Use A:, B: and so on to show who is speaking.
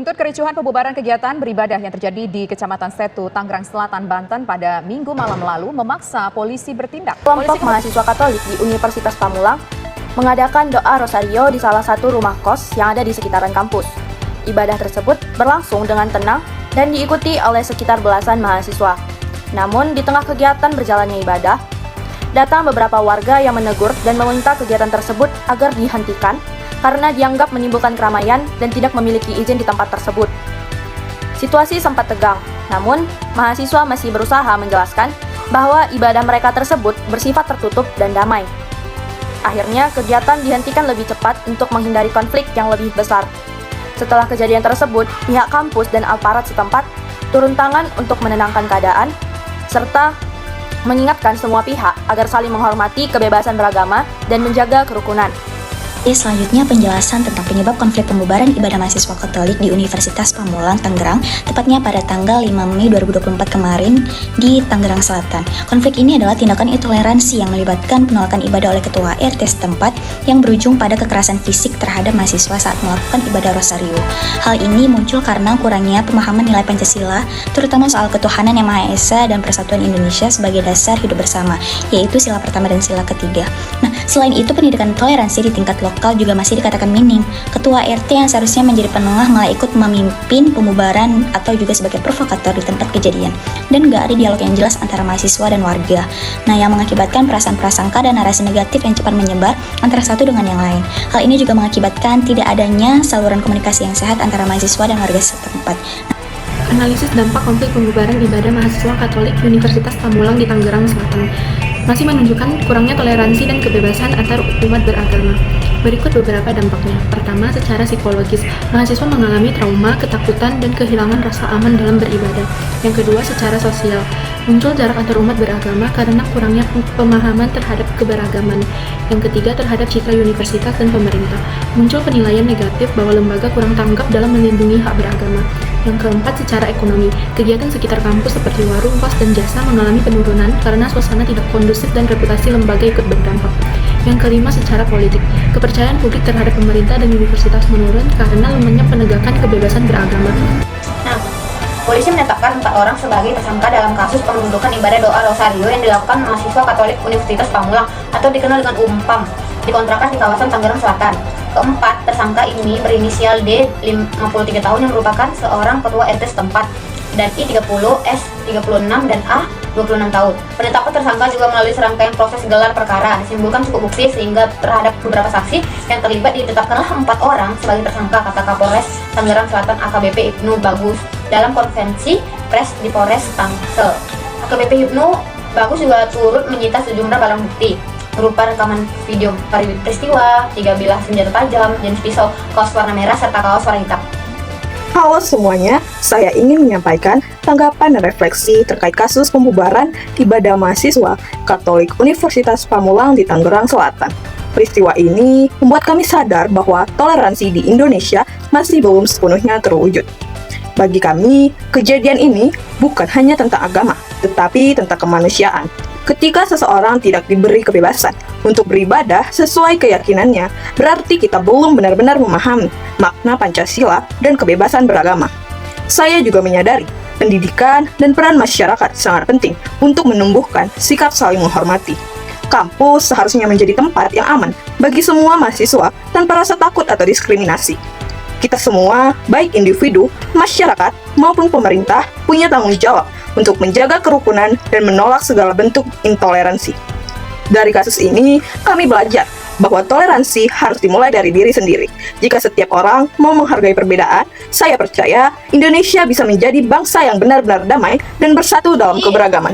A: Buntut kericuhan pembubaran kegiatan beribadah yang terjadi di Kecamatan Setu, Tangerang Selatan, Banten pada Minggu malam lalu memaksa polisi bertindak.
B: Kelompok mahasiswa Katolik di Universitas Pamulang mengadakan doa rosario di salah satu rumah kos yang ada di sekitaran kampus. Ibadah tersebut berlangsung dengan tenang dan diikuti oleh sekitar belasan mahasiswa. Namun, di tengah kegiatan berjalannya ibadah, datang beberapa warga yang menegur dan meminta kegiatan tersebut agar dihentikan karena dianggap menimbulkan keramaian dan tidak memiliki izin di tempat tersebut. Situasi sempat tegang, namun mahasiswa masih berusaha menjelaskan bahwa ibadah mereka tersebut bersifat tertutup dan damai. Akhirnya, kegiatan dihentikan lebih cepat untuk menghindari konflik yang lebih besar. Setelah kejadian tersebut, pihak kampus dan aparat setempat turun tangan untuk menenangkan keadaan, serta mengingatkan semua pihak agar saling menghormati kebebasan beragama dan menjaga kerukunan.
C: Selanjutnya penjelasan tentang penyebab konflik pembubaran ibadah mahasiswa Katolik di Universitas Pamulang, Tangerang, tepatnya pada tanggal 5 Mei 2024 kemarin di Tangerang Selatan. Konflik ini adalah tindakan intoleransi yang melibatkan penolakan ibadah oleh ketua RT setempat yang berujung pada kekerasan fisik terhadap mahasiswa saat melakukan ibadah rosario. Hal ini muncul karena kurangnya pemahaman nilai Pancasila, terutama soal ketuhanan yang Maha Esa dan persatuan Indonesia sebagai dasar hidup bersama, yaitu sila pertama dan sila ketiga. Nah, selain itu pendidikan toleransi di tingkat lokal juga masih dikatakan minim. Ketua RT yang seharusnya menjadi penengah malah ikut memimpin pembubaran atau juga sebagai provokator di tempat kejadian. Dan gak ada dialog yang jelas antara mahasiswa dan warga. Nah, yang mengakibatkan perasaan prasangka dan narasi negatif yang cepat menyebar antara satu dengan yang lain. Hal ini juga mengakibatkan tidak adanya saluran komunikasi yang sehat antara mahasiswa dan warga setempat.
D: Analisis dampak konflik pembubaran ibadah mahasiswa Katolik Universitas Pamulang di Tangerang Selatan masih menunjukkan kurangnya toleransi dan kebebasan antar umat beragama. Berikut beberapa dampaknya. Pertama, secara psikologis, mahasiswa mengalami trauma, ketakutan, dan kehilangan rasa aman dalam beribadah. Yang kedua, secara sosial, muncul jarak antar umat beragama karena kurangnya pemahaman terhadap keberagaman. Yang ketiga, terhadap citra universitas dan pemerintah, muncul penilaian negatif bahwa lembaga kurang tanggap dalam melindungi hak beragama. Yang keempat, secara ekonomi, kegiatan sekitar kampus seperti warung, kos, dan jasa mengalami penurunan karena suasana tidak kondusif dan reputasi lembaga ikut berdampak. Yang kelima, secara politik, kepercayaan publik terhadap pemerintah dan universitas menurun karena lemahnya penegakan kebebasan beragama.
E: Nah, polisi menetapkan 4 orang sebagai tersangka dalam kasus penundukan ibadah doa rosario yang dilakukan mahasiswa Katolik Universitas Pamulang atau dikenal dengan UMPAM di kontrakan di kawasan Tangerang Selatan. Keempat, tersangka ini berinisial D, 53 tahun yang merupakan seorang ketua RT setempat, dan I 30, S 36, dan A 26 tahun. Penetapan tersangka juga melalui serangkaian proses gelar perkara, disimpulkan cukup bukti sehingga terhadap beberapa saksi yang terlibat ditetapkanlah 4 orang sebagai tersangka, kata Kapolres Tangerang Selatan AKBP Ibnu Bagus dalam konferensi pers di Polres Tangsel. AKBP Ibnu Bagus juga turut menyita sejumlah barang bukti berupa rekaman video peristiwa, 3 bilah senjata tajam, jenis pisau, kaos warna merah, serta kaos warna hitam.
F: Halo semuanya, saya ingin menyampaikan tanggapan dan refleksi terkait kasus pembubaran ibadah mahasiswa Katolik Universitas Pamulang di Tangerang Selatan. Peristiwa ini membuat kami sadar bahwa toleransi di Indonesia masih belum sepenuhnya terwujud. Bagi kami, kejadian ini bukan hanya tentang agama, tetapi tentang kemanusiaan. Ketika seseorang tidak diberi kebebasan untuk beribadah sesuai keyakinannya, berarti kita belum benar-benar memahami makna Pancasila dan kebebasan beragama. Saya juga menyadari pendidikan dan peran masyarakat sangat penting untuk menumbuhkan sikap saling menghormati. Kampus seharusnya menjadi tempat yang aman bagi semua mahasiswa tanpa rasa takut atau diskriminasi. Kita semua, baik individu, masyarakat, maupun pemerintah, punya tanggung jawab untuk menjaga kerukunan dan menolak segala bentuk intoleransi. Dari kasus ini, kami belajar bahwa toleransi harus dimulai dari diri sendiri. Jika setiap orang mau menghargai perbedaan, saya percaya Indonesia bisa menjadi bangsa yang benar-benar damai dan bersatu dalam keberagaman.